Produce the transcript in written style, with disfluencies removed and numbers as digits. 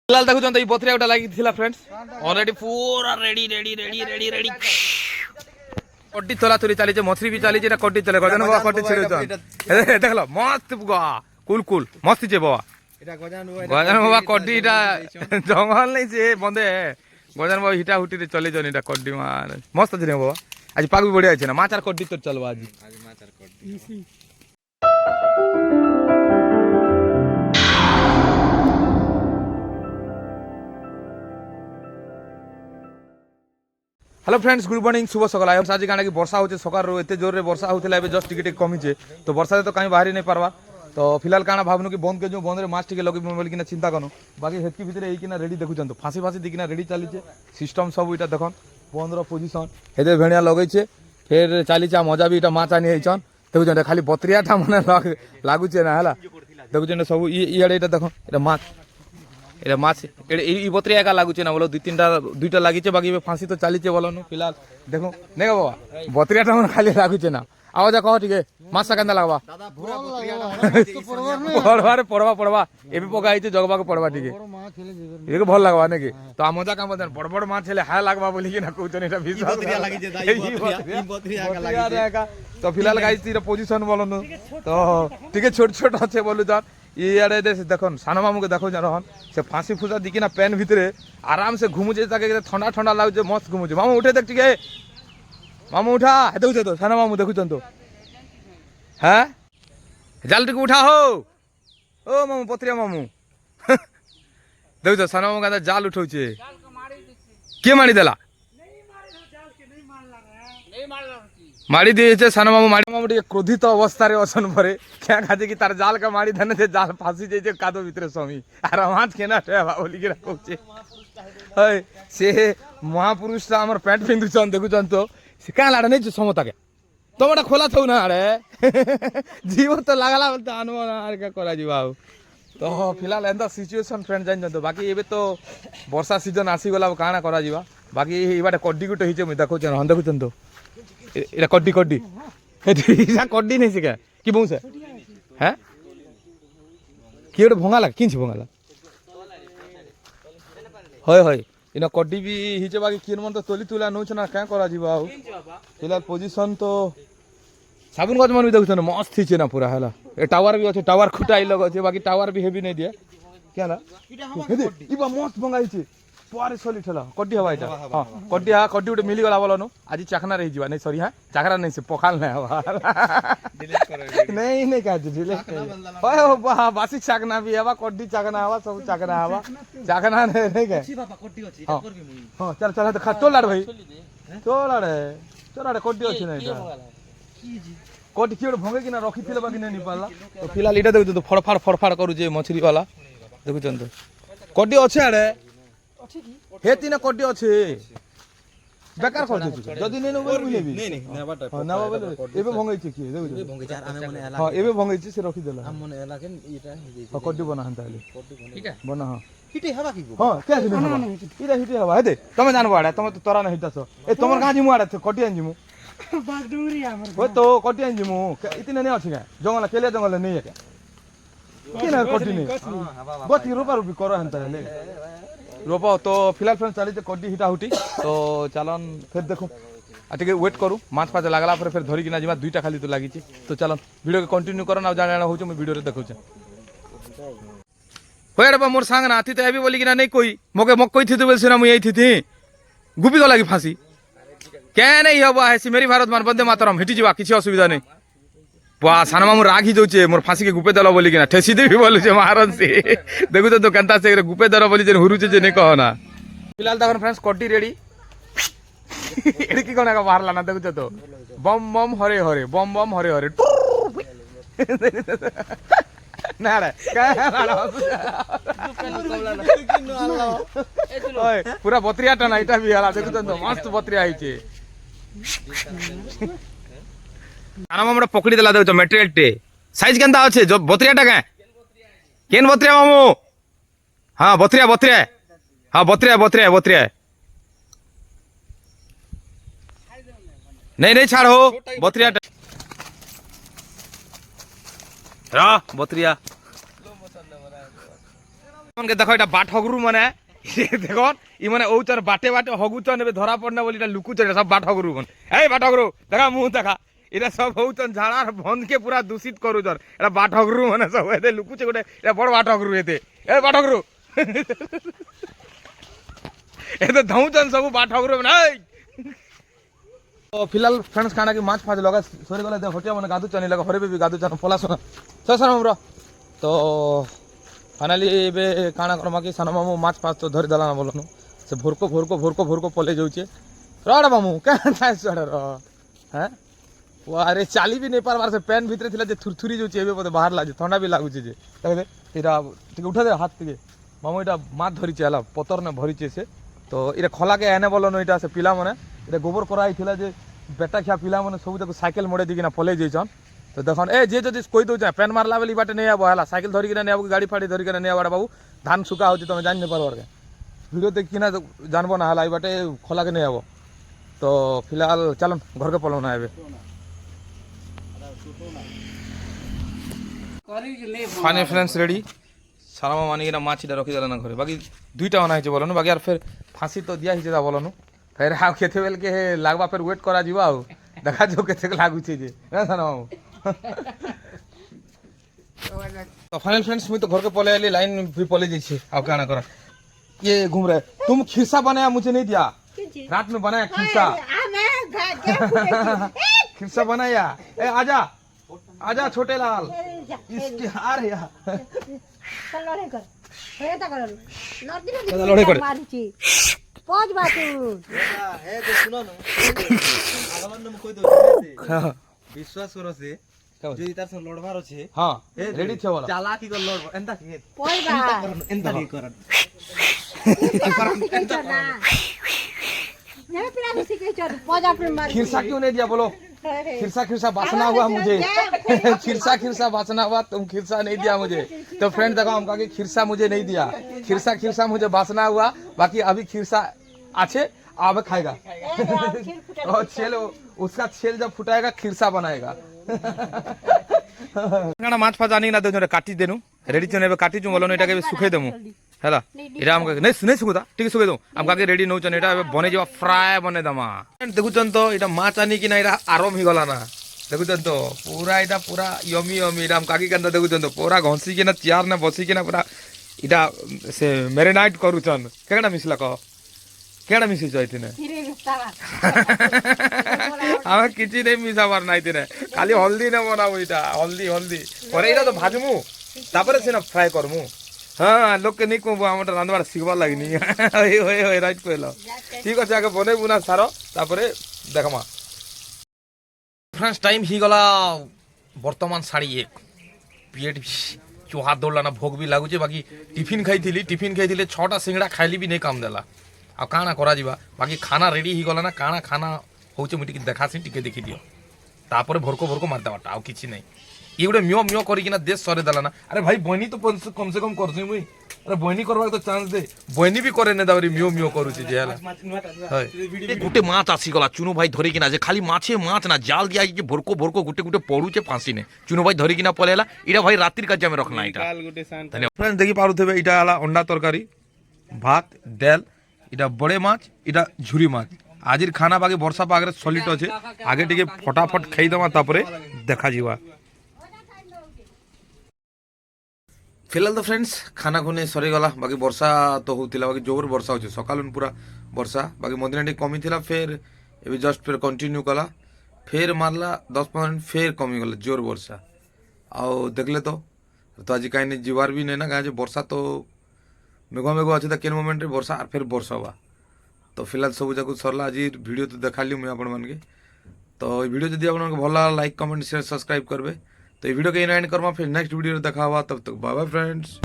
लाल देखुछन ई बथरिया गोटा लागि थिला फ्रेंड्स ऑलरेडी पूरा ready ready ready ready ready कड्डी तोला तोरी चली जे मछली भी चली जे कड्डी चले गजन बाबा कड्डी छिरे जन देखलो मस्त बुआ कुल कुल मस्त जे बाबा এটা गजन बाबा कड्डी इटा जंगल नहीं से बंदे गजन बाबा हिटा हुटी रे चले जन इटा कड्डी मार मस्त जे बाबा आज पाग भी बढ़िया छै ना माचार कड्डी तो चलबा आज মাচার কড্ডি हेलो फ्रेंड्स गुड मॉर्निंग शुभ सकाल आज गाना की वर्षा होचे सकार एते जोर रे वर्षा होतला एबे जस्ट टिके कमीचे तो वर्षा तो कहीं बाहरी नहीं पारवा तो फिलहाल काना भावनु कि बंद के जो बंद रे मास टिके लगे बोल कि चिंता कनो बाकी हेतकी भीतर एई किना रेडी देखु तो फांसी फांसी दिकिना रेडी चली छे सिस्टम सब इटा देखन बंद रो पोजीशन हेदे भेणिया लगै छे फिर चली छे मजा भी इटा माचा नहीं आइछन देखु खाली बत्रियाटा मने लागु छे ना हला देखु सब इयाडे इटा देखो इटा माछ এটা মাছ এই বতরিয়া একা লাগুছে না বলো দুইটা লাগিছে বাকি ফাঁসি তো চালিছে বলো ফিলহাল দেখো নেগা বাবা বতরিয়াটা মনে খালি লাগুছে না আওয়াজ কহ ঠিক মাছটা কেন্দা লাগবা পড়বা পড়বা এবি পকা আইছে জগবাকে পড়বা ঠিক একে ভাল লাগবা নাকি তো মজা কাম দেন বড় বড় মাছ ছেলে হায় লাগবা বলি কি না কইতন এটা বিশ্বাস বতরিয়া লাগিছে তাই বতরিয়া একা লাগিছে তো ফিলহাল গাইস এর পজিশন বলো তো ঠিক ছোট ছোট আছে বলু তার ইয়ারে দেখুন সানো মামুকে দেখো যখন সে ফাঁসি ফুসা দিকে না প্যান ভিতরে আরামসে ঘুমুছে তাকে ঠান্ডা ঠান্ডা লাগছে মস্ত ঘুমুছে মামু উঠে দেখ টিকে মামু উঠা দেখুছ তো সানো মামু দেখুছেন তো হ্যাঁ জাল টিকে উঠা হো ও মামু পত্রিয়া মামু দেখুছ সানো মামু কাঁদা জাল উঠৌছে কে মারি দেলা माड़ी दिए सानो मामू माड़ी मामू टे क्रोधित अवस्था रे असन परे क्या खाजे कि तार जाल का माड़ी धने से जाल फांसी जाइए कादो भितर स्वामी आर माछ केना ठेबा बोली के रखौचे हय से महापुरुष ता हमर पैंट पिंदुछन देखुछन तो से का लाडा नै समता के तोमटा खोला थौ ना अरे जीव तो लागला बोलते आनो आर का करा जीवा तो फिलहाल एंदा सिचुएशन फ्रेंड जान तो बाकी एबे तो वर्षा सीजन आसी गला काना करा जीवा बाकी इबाटे कड्डी गुटे हिचे म देखुछन हन देखुछन तो এটা কড্ডি কড্ডি এটা কড্ডি নেই শিখা কি বউছে হ্যাঁ কি ওটা ভঙালা কিনছি ভঙালা হয় হয় ইনা কড্ডি বি হিচে বাকি কিন মন তো তলি তুলা নউছ না কাঁ করা জিবা আউ ফিলহাল পজিশন তো সাবুন গজ মান বি দেখুছ না মস্ত হিচে না পুরা হলা এ টাওয়ার বি আছে টাওয়ার খুটাই লগ আছে বাকি টাওয়ার বি হেভি নাই দিয়ে কেলা ইবা মস্ত ভঙাইছে पारे सली ठेला कड्डी हवा इटा हां कड्डी हा कड्डी उठे मिली गला बोलनु आज चाखना रही जीवा नहीं सॉरी हां चाखरा नहीं से पखाल नहीं हवा डिलीट करो नहीं का डिलीट ओए ओ बासी चाखना भी हवा कड्डी चाखना हवा सब चाखना हवा चाखना नहीं के छी बाबा कड्डी अछि इटा करबी मुई हां चल चल तो खा तो लाड भाई तो लाड कड्डी अछि ना इटा की जी कड्डी की भंगे कि ना रखी थिले बाकी नहीं पाला तो फिलहाल इटा देखु तो फड़फाड़ करू जे मछली वाला देखु तो कड्डी अछि आड़े हेती ना कड्डी अछि बेकार कर देछु जदी नै नबे बुझेबी नै नेबाटा नाबा बोले एबे भंगै छै की देखु एबे भंगै छै आर आमे मने एला हां एबे भंगै छै से रखि देला आम मने एला के इटा हे कड्डी बना हन ताले ठीक है बना हां हिटे हवा की हां क्या छै इटा हिटे हवा हेदे तमे जानबो आडा तमे तो तोरा नै हिटास ए तमर गाजी मु आडा कड्डी आन जिमु बाग डुंगरी हमर हो तो कड्डी आन जिमु इतने नै अछि का जंगल केले जंगल नै है के ना कड्डी नै बती रुपा रुपी करो हन ताले रोपो तो फिलहाल फ्रेंड्स चली कड्डी हिटा हुटी तो चलन फिर देखो आटे वेट करू माछ पाछ लागला फिर धरिक ना जीवा दुईटा खाली तो लागी तो चलन वीडियो के कंटिन्यू करो ना जाना हो मैं वीडियो रे देखौ होय रे मोर संग ना थी तो एबी बोली कि ना नहीं कोई मोके मक कोई थी तो बोलसे ना मुई आई थी गुपी गला की फांसी क्या नहीं हबा है मेरी भारत मान वंदे मातरम हिटी जीवा किसी असुविधा नहीं वाह साना मामू राग ही जाऊे मोर फांसी के गुपे दल बोली कि ना ठेसी देवी बोलू महाराज से देखु तो केनता से गुपे दल बोली जे हुरुचे जे नहीं कहो ना फिलहाल देखो फ्रेंड्स कड्डी रेडी एडी की कोना का मारला ना देखु तो बम बम हरे हरे बम बम हरे हरे ना रे ओए पूरा बत्रियाटा ना इटा भी हला देखु तो मस्त बत्रिया आइचे आना मामू पकड़ी देला देखो मटेरियल टे साइज केनता अच्छे जो बत्रियाटा केन बत्रिया मामू हाँ बत्रिया बत्रिया हाँ बत्रिया बत्रिया बत्रिया नहीं छाड़ो बत्रियाटा बत्रिया মনকে দেখো এটা বাট হগরু মানে দেখুন ই মানে ওচন বাটে বাটে হগুচন এবে ধরা পড়না বলি এটা লুকুচন এটা সব বাট হগরু মন এই বাট হগরু দেখা মুহ দেখা এটা সব হউচন ঝাড়ার বনকে পুরা দূষিত করুচন এটা বাট হগরু মানে সব এতে লুকুচে গোটে এটা বড় বাট হগরু এতে এই বাট হগরু এতে ধৌচন সব বাট হগরু মানে এই তো ফিলহাল ফ্রেন্ডস কাଣା কি মাছ ফাছ লগা সরি গলে হটিয়া মানে গাদু চানি লগা হরিবে বি গাদু চান পলা শোনা সসর আমরা তো ফাইনালি এবে কাଣା করমা কি সান মামু মাছ ফাছ তো ধরি দেলা না বলनु से भोरको भोरको भोरको भोरको पले जाउचे रड मामू क्या थाय सड र हैं वो अरे चाली भी नहीं पारबार से पेन भीतर थिला जे थुरथुरी जाउचे एबे पते बाहर लागे ठंडा भी लागुचे जे देखले एटा ठीक उठा दे हाथ থেকে मामू एटा माछ धरिचे हला पतर ने भरिचे से तो इरा खला के एने बोलन एटा से पिला माने एटा गोबर करा आइथिला जे बेटा खिया पिला माने सब तक साइकिल मोड़े दिकिना पले जाइछन तो देखन ए जे जदि कोई दउ पेन मारला बेली बाटे नहीं आबो हला साइकिल धरि किना नहीं आबो गाड़ी फाड़ी धरि किना नहीं आबो बाबू धान सुका होची तमे जान नहीं पारबार के वीडियो देखी ना जानबो ना हला बाटे खोला के नहीं आबो तो फिलहाल चलन घर के पलो ना आबे फाइनल फ्रेंड्स रेडी सारा मानी ना माछ इटा रखी देला ना घरे बाकी दुईटा बना है बोलनु बाकी यार फिर फांसी तो दिया ही जेदा बोलनु फिर हाउ केते बेल के लागबा फिर वेट करा जीवा हो देखा जो केते लागु छे जे ना साना मामू तो फाइनल फ्रेंड्स मैं तो घर के पले आली लाइन भी पले जाई छे अब काना करा ये घूम रहे तुम खिरसा बनाया मुझे नहीं दिया रात में बनाया खिरसा खिरसा बनाया ए आजा आजा छोटे लाल इसके आ रे यार लड़े कर हेता कर लड़े कर मारुची पहुंच बातू हे तो सुनो ना आगमन में कोई दो विश्वास करो से जो इतार से लड़वार छे हां रेडी छे वाला चालाकी को लड़ एंता के पहुंच बा एंता नहीं करन नहीं पिला सीखे चल पहुंच अपने मार खिरसा क्यों नहीं दिया बोलो खिरसा खिरसा वासना हुआ मुझे खिरसा खिरसा वासना हुआ तुम खिरसा नहीं दिया मुझे तो फ्रेंड देखो हम कहा कि खिरसा मुझे नहीं दिया खिरसा खिरसा मुझे वासना हुआ बाकी अभी खिरसा अच्छे अब खाएगा और छेल उसका छेल जब फुटाएगा खिरसा बनाएगा ना माछ फाछ आनी ना दे काटी देनु रेडी चने काटी छु बोलो एटा के सुखे देमु हैला एटा हम नहीं नहीं सुखुदा ठीक सुखे दो हम का के रेडी नौ चने एटा बने जवा फ्राई बने दमा देखुचन तो एटा माछ आनी कि ना एटा आराम ही गला ना देखुचन तो पूरा एटा पूरा यमी यमी एटा हम काकी कंदा देखुचन तो पूरा घंसी के ना चार ना बसी के ना पूरा एटा से मैरिनेट करूचन केना मिसला को केड़ा मिसी जाइतिने आमे किछि नै मिसाबार नाइतिने खाली हल्दी न बनाबो इटा हल्दी हल्दी परे इटा तो भाजमु तापरे से ना फ्राई करमु हां लोक के नै कोबो हमटा रांधबार सिखबा लागनी ओए ओए ओए राइट कहलो ठीक अछि आगे बने बुना सारो तापरे देखमा फ्रेंड्स टाइम ही गला वर्तमान 1:30 पेट चोहा दोला ना भोग भी लागुचे बाकी टिफिन खाइथिले 6टा सिंगड़ा खाइली भी नै काम देला आ काना करा जीवा बाकी खाना रेडी ही गला ना काना खाना होचे मुटी देखासी टिके देखि दियो तापर भोरको भोरको मार देवाटा आ किछि नै ई गुडे म्यो म्यो करी किना देश सरे देला ना अरे भाई बहनी तो कम से कम करसी मुई अरे बहनी करबा तो चांस दे बहनी भी करे ने दावरी म्यो म्यो करूची जे हला हाय गुटे माछ आसी गला चुनु भाई धरि किना जे खाली माछे माछ ना जाल दिया कि भोरको भोरको गुटे गुटे पडुचे फांसी ने चुनु भाई धरि किना पलेला इडा भाई रात्रि का में रखना इटा धन्यवाद फ्रेंड्स देखि पारुथबे इटा हला अंडा तरकारी भात दाल इटा बड़े माछ इटा झुरी माछ आजिर खाना बाकी वर्षा पागरे सॉलिड अछि आगे टिके फटाफट खाई दमा तापरे देखा जीवा फिलहाल तो फ्रेंड्स खाना खुने सरी गला बाकी वर्षा तो होतिला बाकी जोर वर्षा होछि सकालुन पूरा वर्षा बाकी मदिना टे कमी थिला फिर एबे जस्ट फिर कंटिन्यू कला फिर मारला 10-15 मिनट फिर कमी गला जोर वर्षा आ देखले तो आज काई ने जीवार भी नै ना गाजे वर्षा तो मेघ मेघ अच्छे तो केन मोमेंट वर्षा और फिर वर्षा हुआ तो फिलहाल सब जाक सरला आज वीडियो तो देखाली मुझे आपण मानके तो वीडियो जब आप भल लाइक कमेंट शेयर सब्सक्राइब करबे तो ये वीडियो के एंड करमा फिर नेक्स्ट वीडियो देखा हुआ तब तक बाय बाय फ्रेंड्स।